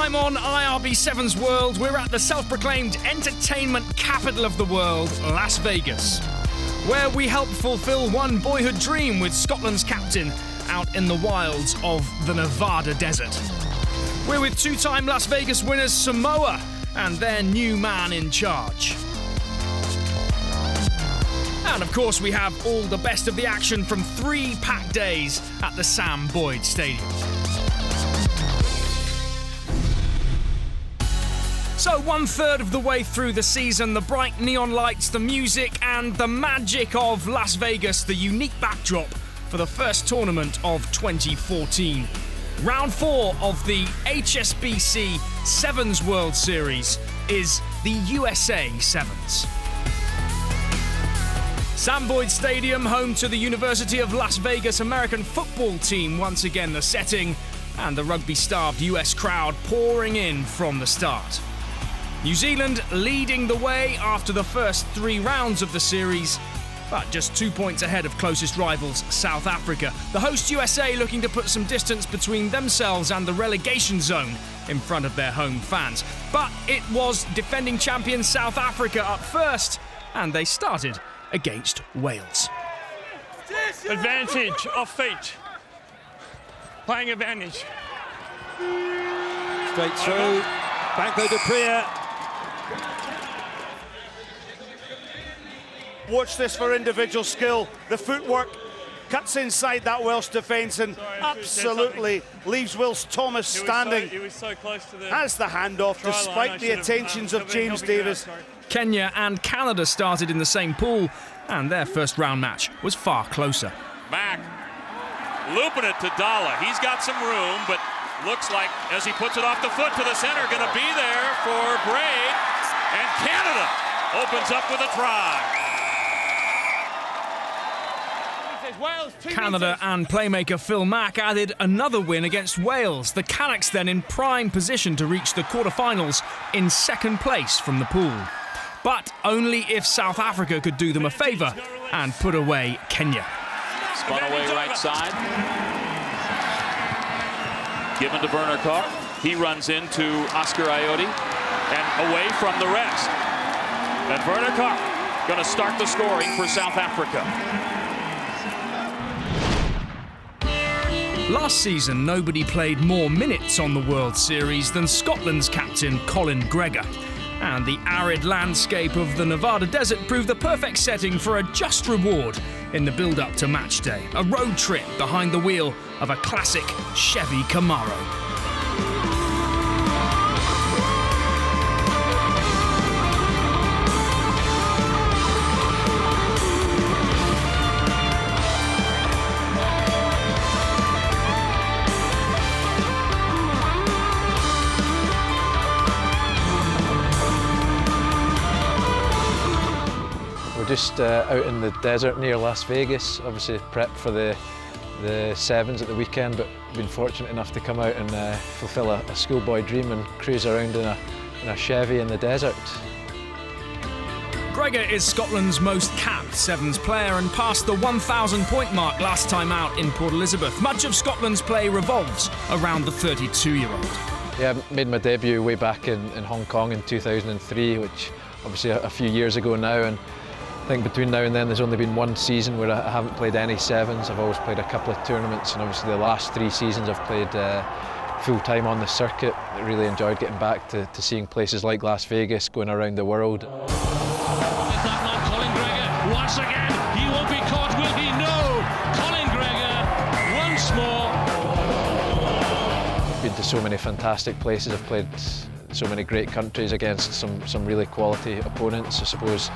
time on IRB Sevens World, we're at the self-proclaimed entertainment capital of the world, Las Vegas, where we help fulfill one boyhood dream with Scotland's captain out in the wilds of the Nevada desert. We're with two-time Las Vegas winners Samoa and their new man in charge. And of course we have all the best of the action from 3 packed days at the Sam Boyd Stadium. So 1/3 of the way through the season, the bright neon lights, the music and the magic of Las Vegas, the unique backdrop for the first tournament of 2014. Round 4 of the HSBC Sevens World Series is the USA Sevens. Sam Boyd Stadium, home to the University of Las Vegas American football team, once again the setting, and the rugby-starved US crowd pouring in from the start. New Zealand leading the way after the first 3 rounds of the series, but just 2 points ahead of closest rivals South Africa. The host USA looking to put some distance between themselves and the relegation zone in front of their home fans. But it was defending champion South Africa up first, and they started against Wales. Advantage of feet. Playing advantage. Straight through. Banco de Priya. Watch this for individual skill. The footwork cuts inside that Welsh defence and absolutely leaves Wills Thomas standing. He was so close to the Has the handoff despite the attentions of James Davis. Kenya and Canada started in the same pool, and their first round match was far closer. Mack looping it to Dalla. He's got some room, but looks like as he puts it off the foot to the center, going to be there for Braid, and Canada opens up with a try. Canada and playmaker Phil Mack added another win against Wales. The Canucks then in prime position to reach the quarterfinals in second place from the pool. But only if South Africa could do them a favour and put away Kenya. Spun away right side. Given to Werner Carr. He runs into Oscar Ayoade and away from the rest. And Werner Carr going to start the scoring for South Africa. Last season, nobody played more minutes on the World Series than Scotland's captain COLIN GREGOR. And the arid landscape of the Nevada desert proved the perfect setting for a just reward in the build-up to match day. A road trip behind the wheel of a classic Chevy Camaro. Just out in the desert near Las Vegas, obviously prepped for the Sevens at the weekend, but been fortunate enough to come out and fulfil a schoolboy dream and cruise around in a Chevy in the desert. Gregor is Scotland's most capped Sevens player and passed the 1,000 point mark last time out in Port Elizabeth. Much of Scotland's play revolves around the 32-year-old. Yeah, I made my debut way back in Hong Kong in 2003, which obviously a few years ago now, and I think between now and then there's only been one season where I haven't played any Sevens. I've always played a couple of tournaments, and obviously the last 3 seasons I've played full-time on the circuit. I really enjoyed getting back to seeing places like Las Vegas, going around the world. Is that not Colin GREGOR? Once again, he won't be caught, will he? No! Colin GREGOR, once more. I've been to so many fantastic places. I've played so many great countries against some really quality opponents. I suppose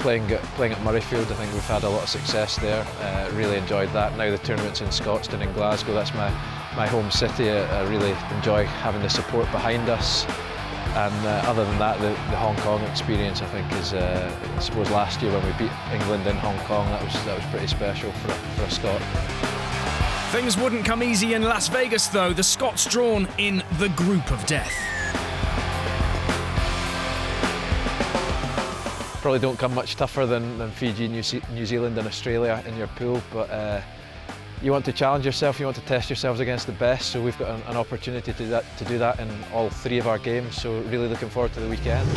playing at Murrayfield, I think we've had a lot of success there. Really enjoyed that. Now the tournament's in Scotstoun in Glasgow. That's my home city. I really enjoy having the support behind us. And other than that, the Hong Kong experience, I think, is. I suppose last year when we beat England in Hong Kong, that was pretty special for a Scot. Things wouldn't come easy in Las Vegas, though. The Scots drawn in the group of death. Probably don't come much tougher than Fiji, New Zealand and Australia in your pool, but you want to challenge yourself, you want to test yourselves against the best, so we've got an opportunity to do that in all 3 of our games, so really looking forward to the weekend.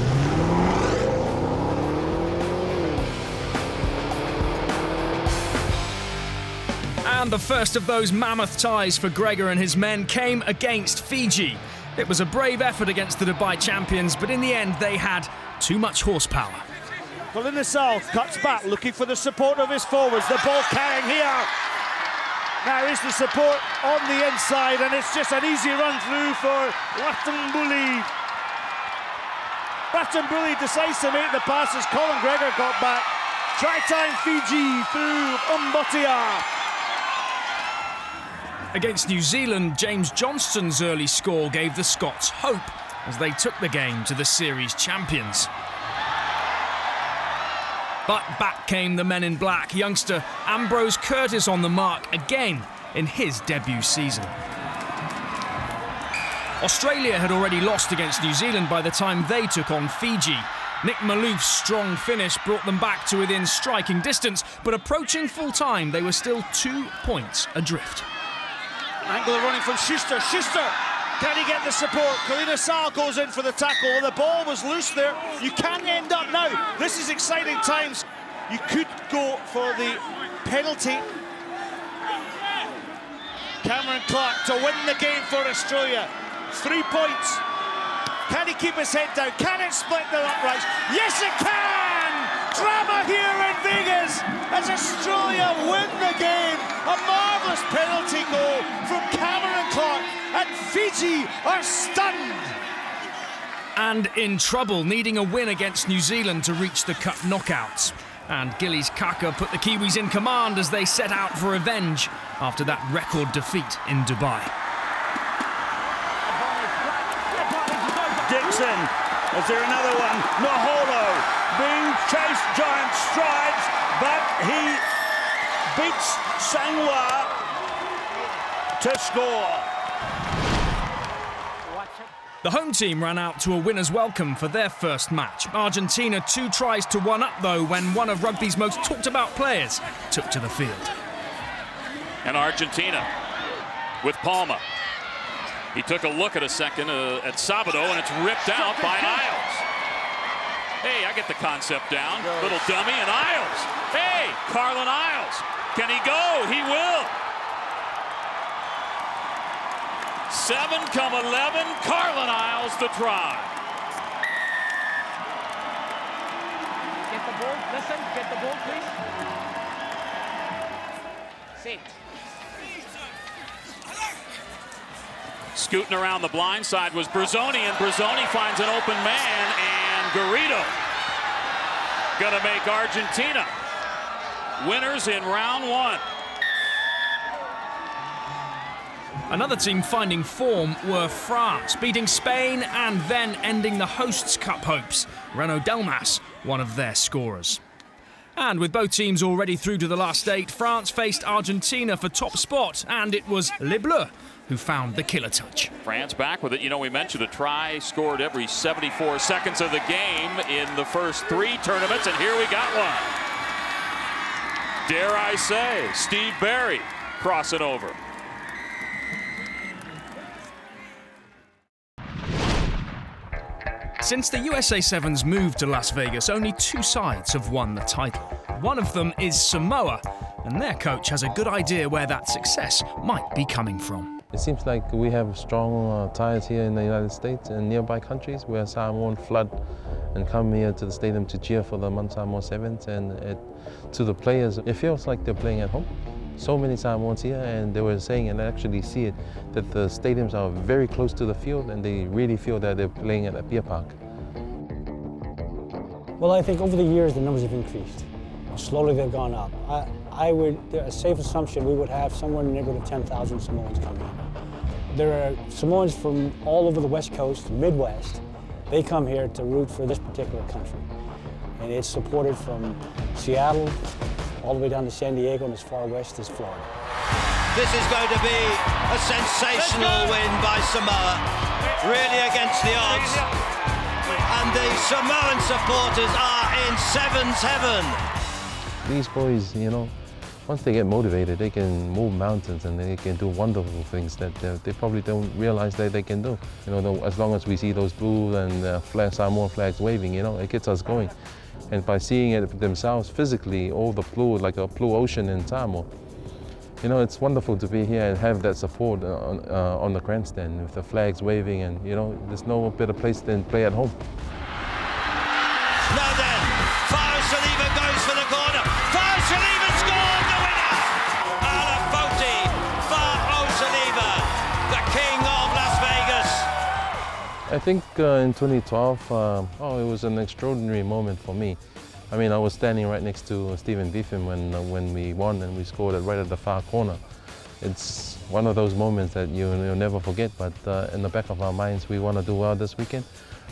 And the first of those mammoth ties for Gregor and his men came against Fiji. It was a brave effort against the Dubai champions, but in the end they had too much horsepower. COLIN cuts back, looking for the support of his forwards. The ball carrying here. Now is the support on the inside, and it's just an easy run through for Ratambuli. Ratambuli decides to make the pass as Colin Gregor got back. Try time Fiji through Umbotia. Against New Zealand, James Johnston's early score gave the Scots hope as they took the game to the series champions. But back came the men in black, youngster Ambrose Curtis on the mark again in his debut season. Australia had already lost against New Zealand by the time they took on Fiji. Nick Malouf's strong finish brought them back to within striking distance, but approaching full time they were still 2 points adrift. Angle running from Schuster. Schuster, can he get the support? COLIN goes in for the tackle. The ball was loose there. You can end up now. This is exciting times. You could go for the penalty. Cameron Clark to win the game for Australia. 3 points. Can he keep his head down? Can it split the uprights? Yes, it can! Drama here in Vegas as Australia win the game. A marvellous penalty goal from Cameron Clark, and Fiji are stunned. And in trouble, needing a win against New Zealand to reach the cup knockouts. And Gillies Kaka put the Kiwis in command as they set out for revenge after that record defeat in Dubai. Dixon, is there another one? Naholo being chased giant strides, but he beats Samoa to score. The home team ran out to a winner's welcome for their first match. Argentina 2 tries to 1 up though when one of rugby's most talked about players took to the field. And Argentina with Palma. He took a look at a second at Sabado, and it's ripped out by Isles. Hey, I get the concept down. Little dummy, and Isles. Hey, Carlin Isles. Can he go? He will. 7-11, Carlin Isles the try. Get the ball, listen, get the ball, please. Sit. Scooting around the blind side was Brazzoni, and Brazzoni finds an open man, and Garrido gonna make Argentina winners in round 1. Another team finding form were France, beating Spain and then ending the hosts' cup hopes. Renaud Delmas, one of their scorers. And with both teams already through to the last 8, France faced Argentina for top spot, and it was Les Bleus who found the killer touch. France back with it. You know, we mentioned a try scored every 74 seconds of the game in the first 3 tournaments, and here we got one. Dare I say, Steve Barry crossing over. Since the USA Sevens moved to Las Vegas, only 2 sides have won the title. One of them is Samoa, and their coach has a good idea where that success might be coming from. It seems like we have strong ties here in the United States and nearby countries where Samoan flood and come here to the stadium to cheer for the Samoa Sevens, and to the players, it feels like they're playing at home. So many Samoans here, and they were saying, and I actually see it, that the stadiums are very close to the field and they really feel that they're playing at a beer park. Well, I think over the years the numbers have increased. Slowly they've gone up. A safe assumption we would have somewhere in the neighborhood of 10,000 Samoans coming in. There are Samoans from all over the West Coast, Midwest. They come here to root for this particular country. And it's supported from Seattle all the way down to San Diego and as far west as Florida. This is going to be a sensational win by Samoa, really against the odds. And the Samoan supporters are in Sevens heaven. These boys, you know, once they get motivated, they can move mountains and they can do wonderful things that they probably don't realize that they can do. You know, as long as we see those blue and Samoan flags waving, you know, it gets us going. And by seeing it themselves physically, all the blue, like a blue ocean in Samoa, you know, it's wonderful to be here and have that support on the grandstand with the flags waving, and you know, there's no better place than play at home. Now then, Saliba goes for the corner. Saliba scored the winner! Alafoti, Saliba, the king of Las Vegas. I think in 2012, it was an extraordinary moment for me. I mean, I was standing right next to Stephen Beetham when we won and we scored it right at the far corner. It's one of those moments that you'll never forget, but in the back of our minds, we want to do well this weekend.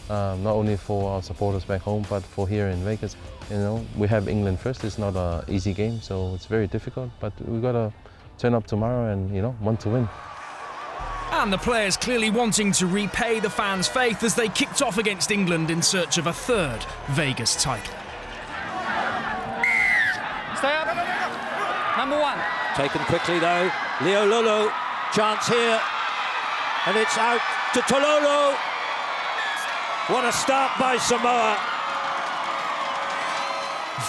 Not only for our supporters back home, but for here in Vegas. You know, we have England first. It's not an easy game, so it's very difficult, but we've got to turn up tomorrow and, you know, want to win. And the players clearly wanting to repay the fans' faith as they kicked off against England in search of a third Vegas title. Stay up. Number 1. Taken quickly though. Leo Lolo, chance here. And it's out to Tololo. What a start by Samoa.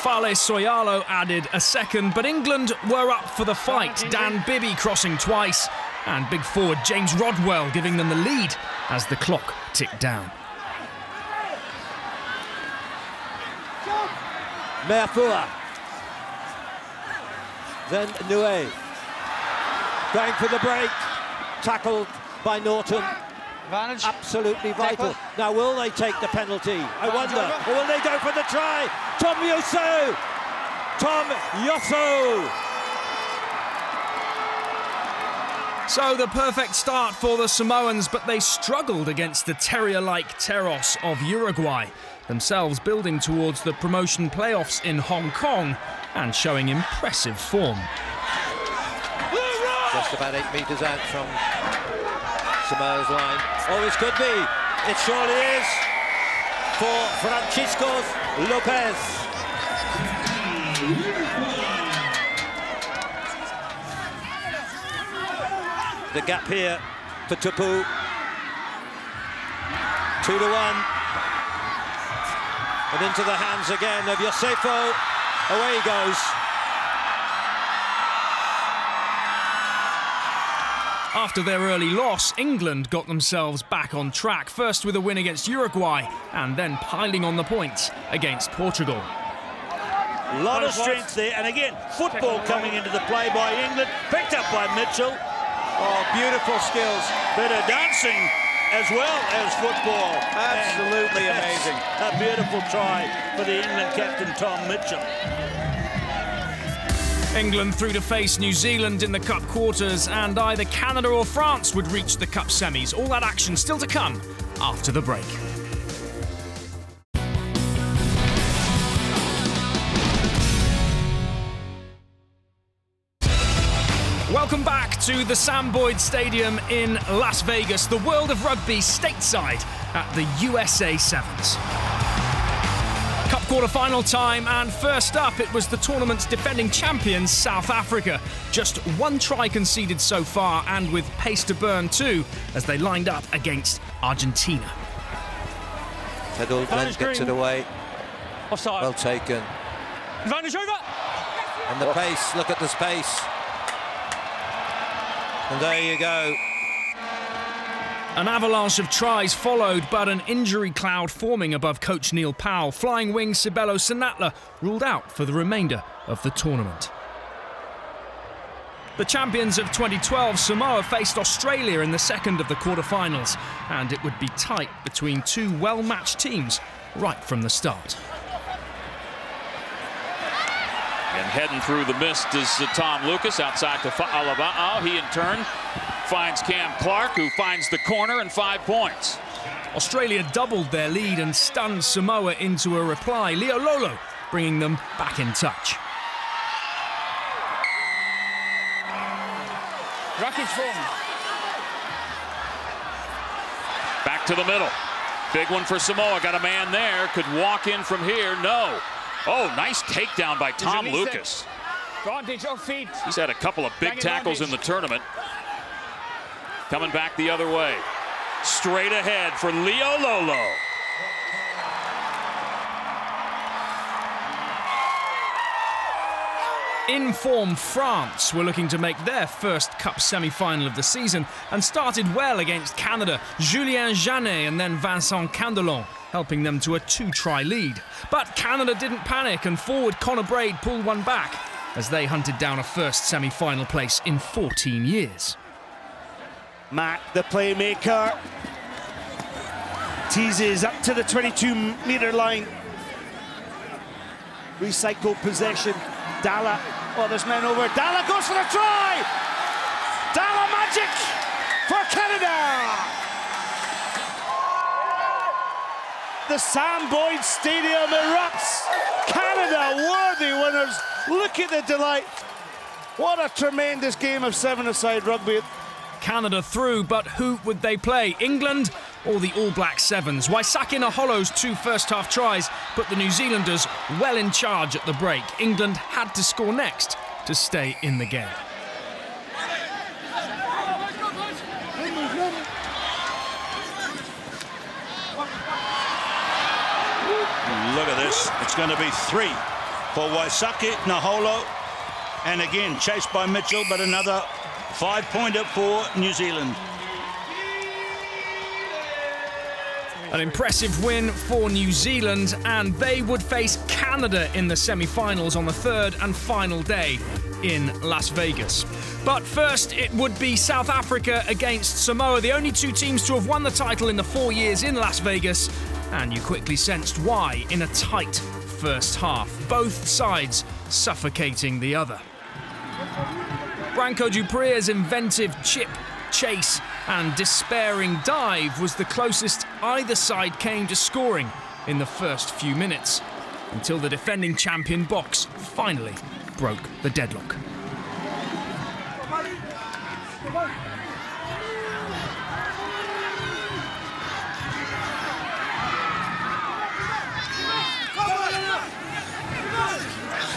Fale Soyalo added a second, but England were up for the fight. Dan Bibby crossing twice, and big forward James Rodwell giving them the lead as the clock ticked down. Meafua. Then Nue. Going for the break. Tackled by Norton. Advantage. Absolutely vital. Now, will they take the penalty? I wonder. Or will they go for the try? Tom Yoso! Tom Yoso! So the perfect start for the Samoans, but they struggled against the terrier-like Teros of Uruguay, themselves building towards the promotion playoffs in Hong Kong and showing impressive form. Just about 8 metres out from Samoa's line. Oh, this could be. It surely is for Francisco Lopez. The gap here for Tupu. 2-1. And into the hands again of Yosefo. Away he goes. After their early loss, England got themselves back on track, first with a win against Uruguay and then piling on the points against Portugal. A lot of strength there, and again, football coming into the play by England, picked up by Mitchell. Oh, beautiful skills. Bit of dancing as well as football. Absolutely amazing. A beautiful try for the England captain, Tom Mitchell. England through to face New Zealand in the Cup quarters, and either Canada or France would reach the Cup semis. All that action still to come after the break. Welcome back to the Sam Boyd Stadium in Las Vegas, the world of rugby stateside at the USA Sevens. Cup quarter-final time, and first up it was the tournament's defending champions, South Africa. Just one try conceded so far, and with pace to burn too, as they lined up against Argentina. Tedul Glenn gets it away. Offside. Well taken. Advantage over. And the pace, look at the space. And there you go. An avalanche of tries followed, but an injury cloud forming above coach Neil Powell. Flying wing Sibelo Sinatla ruled out for the remainder of the tournament. The champions of 2012, Samoa, faced Australia in the second of the quarterfinals, and it would be tight between two well-matched teams right from the start. And heading through the mist is Tom Lucas outside to Fa'alaba'au. He in turn finds Cam Clark, who finds the corner and 5 points. Australia doubled their lead and stunned Samoa into a reply. Leo Lolo bringing them back in touch. Rocky's form. Back to the middle. Big one for Samoa. Got a man there. Could walk in from here. No. Oh, nice takedown by Tom Lucas. Advantage of feet. He's had a couple of big tackles in the tournament. Coming back the other way. Straight ahead for Leo Lolo. In form, France were looking to make their first Cup semi-final of the season and started well against Canada. Julien Janet and then Vincent Candelon helping them to a 2-try lead. But Canada didn't panic and forward Connor Braid pulled one back as they hunted down a first semi-final place in 14 years. Mack, the playmaker, teases up to the 22-metre line. Recycled possession. Dalla, oh, there's men over. Dalla goes for the try! Dalla magic for Canada! The Sam Boyd Stadium erupts. Canada, worthy winners. Look at the delight. What a tremendous game of seven-a-side rugby. Canada through, but who would they play? England or the All Black Sevens? Waisake Naholo's 2 first-half tries put the New Zealanders well in charge at the break. England had to score next to stay in the game. Look at this. It's going to be 3 for Waisake Naholo. And again, chased by Mitchell, but another 5-pointer for New Zealand. An impressive win for New Zealand, and they would face Canada in the semi-finals on the third and final day in Las Vegas. But first, it would be South Africa against Samoa, the only 2 teams to have won the title in the 4 years in Las Vegas, and you quickly sensed why in a tight first half, both sides suffocating the other. Branko Duprea's inventive chip, chase and despairing dive was the closest either side came to scoring in the first few minutes, until the defending champion Box finally broke the deadlock.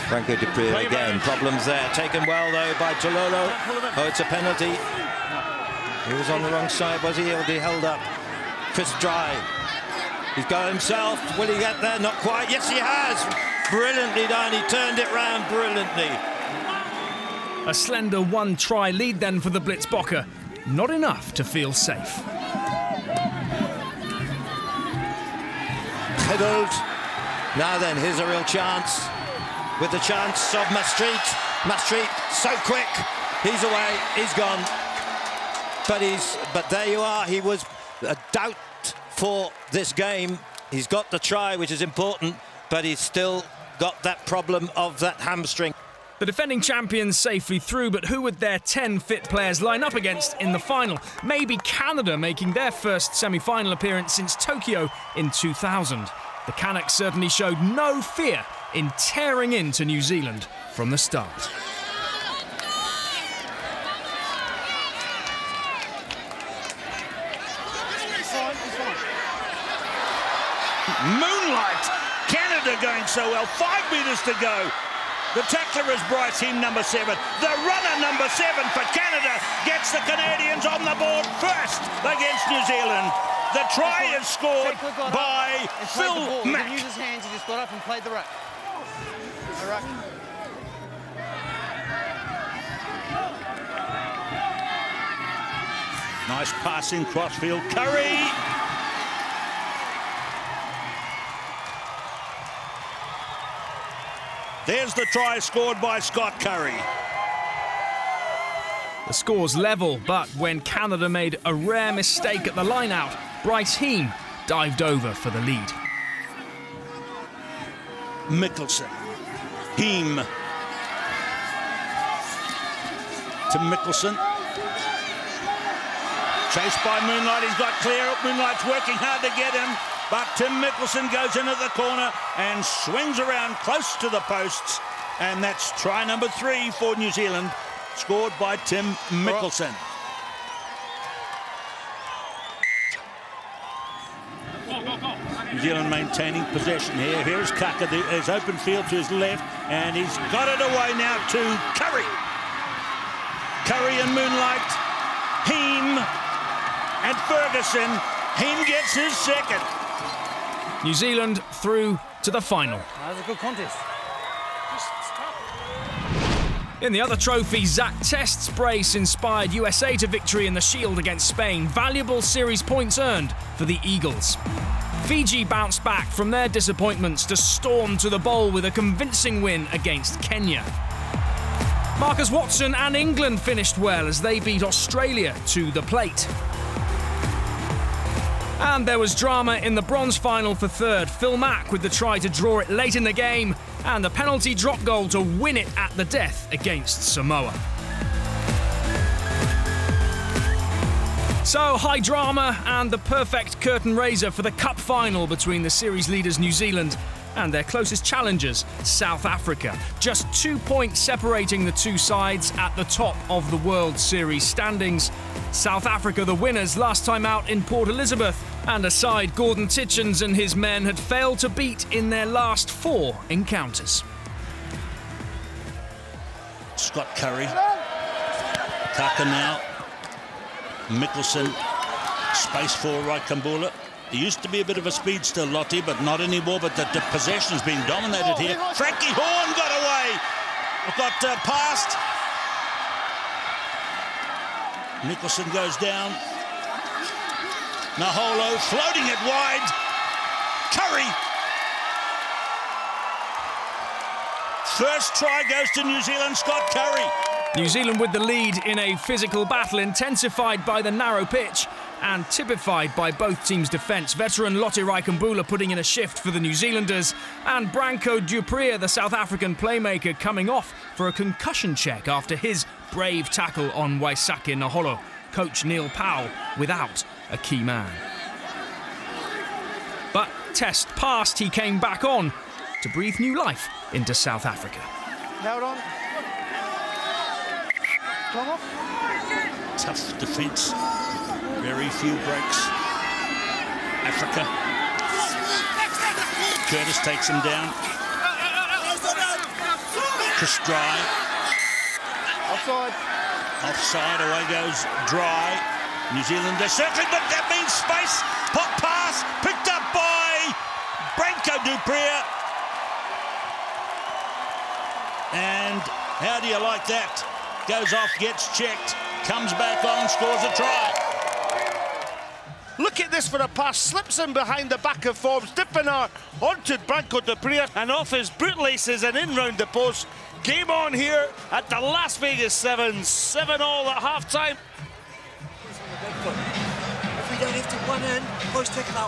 Branko Duprea again, problems there. Taken well though by Tololo. Oh, it's a penalty. He was on the wrong side, was he? Or he held up? Chris Dry. He's got himself. Will he get there? Not quite. Yes, he has. Brilliantly done. He turned it round brilliantly. A slender 1-try lead then for the Blitzbokker. Not enough to feel safe. Headled. Now then, here's a real chance. With the chance of Maastricht. Maastricht, so quick. He's away. He's gone. But there you are. He was a doubt for this game. He's got the try, which is important, but he's still got that problem of that hamstring. The defending champions safely through, but who would their 10 fit players line up against in the final? Maybe Canada making their first semi-final appearance since Tokyo in 2000. The Canucks certainly showed no fear in tearing into New Zealand from the start. Moonlight. Canada going so well. 5 metres to go. The tackler is Bryce, team number 7. The runner number 7 for Canada gets the Canadians on the board first against New Zealand. The try is scored by Phil Mack. He didn't use his hands, he just got up and played the ruck. Nice passing crossfield. Curry. There's the try scored by Scott Curry. The score's level, but when Canada made a rare mistake at the line-out, Bryce Heem dived over for the lead. Mickelson. Heem. To Mickelson. Chased by Moonlight, he's got clear. Moonlight's working hard to get him, but Tim Mickelson goes in at the corner and swings around close to the posts, and that's try number 3 for New Zealand, scored by Tim Mickelson. New Zealand maintaining possession here. Here's Kaka, there's open field to his left, and he's got it away now to Curry. Curry and Moonlight, Heem and Ferguson. Heem gets his second. New Zealand through to the final. That was a good contest. In the other trophy, Zach Test's brace inspired USA to victory in the Shield against Spain. Valuable series points earned for the Eagles. Fiji bounced back from their disappointments to storm to the bowl with a convincing win against Kenya. Marcus Watson and England finished well as they beat Australia to the plate. And there was drama in the bronze final for third. Phil Mack with the try to draw it late in the game and the penalty drop goal to win it at the death against Samoa. So, high drama and the perfect curtain raiser for the cup final between the series leaders New Zealand and their closest challengers, South Africa. Just 2 points separating the two sides at the top of the World Series standings. South Africa the winners last time out in Port Elizabeth, and a side Gordon Titchens and his men had failed to beat in their last 4 encounters. Scott Curry, Kaka now, Mickelson, space for Raikambula. He used to be a bit of a speedster, Lottie, but not anymore. But the possession's been dominated here. Frankie Horn got away. Got past. Mickelson goes down. Naholo floating it wide. Curry. First try goes to New Zealand, Scott Curry. New Zealand with the lead in a physical battle intensified by the narrow pitch and typified by both teams' defence. Veteran Lotte Raikambula putting in a shift for the New Zealanders, and Branko Dupree, the South African playmaker, coming off for a concussion check after his brave tackle on Waisake Naholo. Coach Neil Powell without a key man. But Test passed, he came back on to breathe new life into South Africa. Held on. Come off. Tough defence. Very few breaks. Africa. Curtis takes him down. Chris Dry. Offside. Offside, away goes Dry. New Zealand are circling, but that means space. Pop pass, picked up by Branko Dupree. And how do you like that? Goes off, gets checked, comes back on, scores a try. Look at this for a pass, slips in behind the back of Forbes. Dippenaar onto Branko Dupree and off his bootlaces and in round the post. Game on here at the Las Vegas Sevens. 7-all at half-time.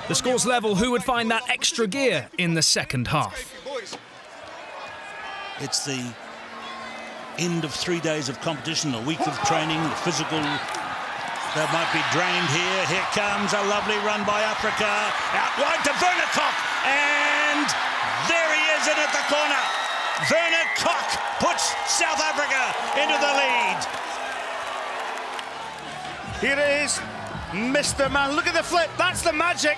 The score's level. Who would find that extra gear in the second half? It's the end of 3 days of competition, a week of training, the physical. That might be drained here. Here comes a lovely run by Africa. Out wide to Werner Koch. And there he is in at the corner. Werner Koch puts South Africa into the lead. Here it is, Mr. Man. Look at the flip. That's the magic.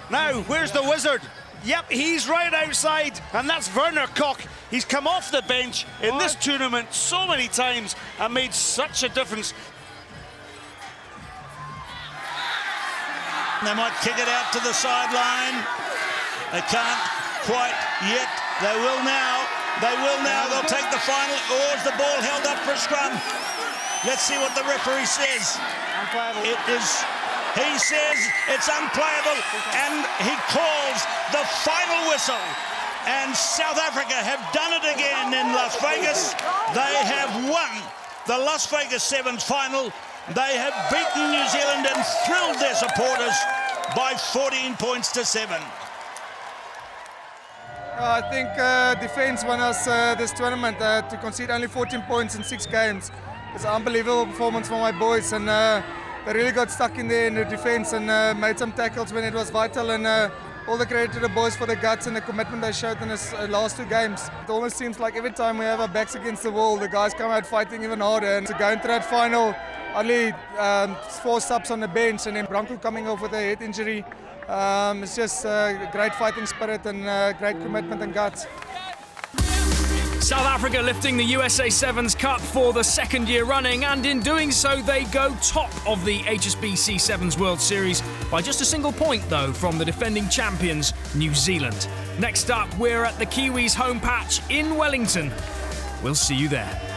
Now, where's the wizard? Yep, he's right outside, and that's Werner Koch. He's come off the bench in this tournament so many times and made such a difference. They might kick it out to the sideline. They can't quite yet. They will now. They will now. They'll take the final. Or is the ball held up for a scrum? Let's see what the referee says. Unplayable. It is. He says it's unplayable, and he calls the final whistle. And South Africa have done it again in Las Vegas. They have won the Las Vegas Sevens final. They have beaten New Zealand and thrilled their supporters by 14 points to 7. I think defence won us this tournament. To concede only 14 points in 6 games. It's an unbelievable performance for my boys, and they really got stuck in there in the defence and made some tackles when it was vital, and all the credit to the boys for the guts and the commitment they showed in this last 2 games. It almost seems like every time we have our backs against the wall, the guys come out fighting even harder, and to go into that final, only 4 subs on the bench, and then Branko coming off with a head injury. It's just great fighting spirit and great commitment and guts. South Africa lifting the USA Sevens Cup for the second year running, and in doing so they go top of the HSBC Sevens World Series by just a single point though from the defending champions New Zealand. Next up, we're at the Kiwis home patch in Wellington. We'll see you there.